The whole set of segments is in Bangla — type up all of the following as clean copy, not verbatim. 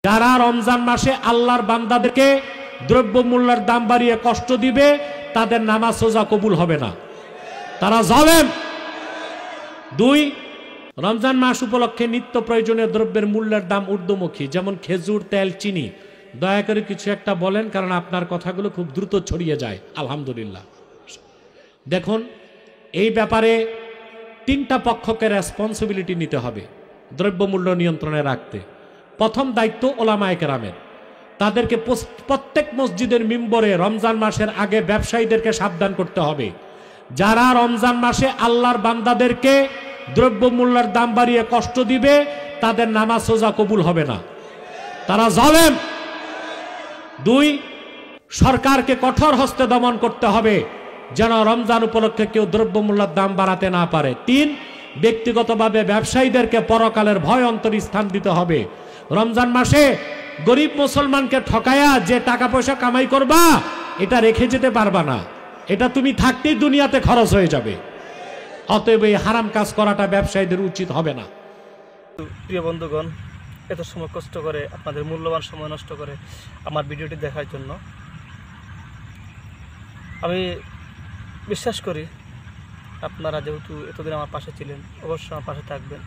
যারা রমজান মাসে আল্লাহর বান্দাদেরকে দ্রব্যমূল্যের দাম বাড়িয়ে কষ্ট দিবে তাদের নামাজ রোজা কবুল হবে না, তারা জালেম। 2, রমজান মাস উপলক্ষে নিত্য প্রয়োজনীয় দ্রব্যের মূল্যের দাম ঊর্ধ্বমুখী, যেমন খেজুর, তেল, চিনি। দয়া করে কিছু একটা বলেন, কারণ আপনার কথাগুলো খুব দ্রুত ছড়িয়ে যায়। আলহামদুলিল্লাহ। দেখুন, এই ব্যাপারে 3টা পক্ষকে রেসপন্সিবিলিটি নিতে হবে দ্রব্যমূল্য নিয়ন্ত্রণে রাখতে। প্রথম দায়িত্ব ওলামায়ে কেরামের, তাদেরকে প্রত্যেক মসজিদের মিম্বরে রমজান মাসের আগে ব্যবসায়ীদেরকে সাবধান করতে হবে। যারা রমজান মাসে আল্লাহর বান্দাদেরকে দ্রব্যমূল্যের দাম বাড়িয়ে কষ্ট দিবে তাদের নামাজ রোজা কবুল হবে না, তারা জালেম। 2, সরকারকে কঠোর হস্তে দমন করতে হবে যেন রমজান উপলক্ষে কেউ দ্রব্যমূল্যের দাম বাড়াতে না পারে। 3, ব্যক্তিগতভাবে ব্যবসায়ীদেরকে পরকালের ভয় অন্তরে স্থান দিতে হবে। রমজান মাসে গরিব মুসলমানকে ঠকায়া যে টাকা পয়সা কামাই করবা এটা রেখে যেতে পারবা না, এটা তুমি থাকতেই দুনিয়াতে খরচ হয়ে যাবে। অতএব এই হারাম কাজ করাটা ব্যবসায়ীদের উচিত হবে না। প্রিয় বন্ধুগণ, এত সময় কষ্ট করে আপনাদের মূল্যবান সময় নষ্ট করে আমার ভিডিওটি দেখার জন্য আমি বিশ্বাস করি আপনারা যেহেতু এতদিন আমার পাশে ছিলেন, অবশ্যই আমার পাশে থাকবেন।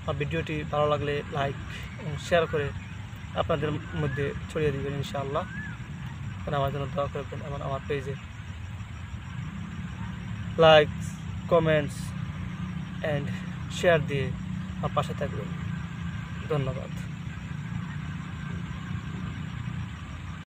আমার ভিডিওটি ভালো লাগলে লাইক এবং শেয়ার করে আপনাদের মধ্যে ছড়িয়ে দিবেন ইনশাআল্লাহ। আমার জন্য দোয়া করবেন এবং আমার পেজে লাইক, কমেন্টস অ্যান্ড শেয়ার দিয়ে আমার পাশে থাকবেন। ধন্যবাদ।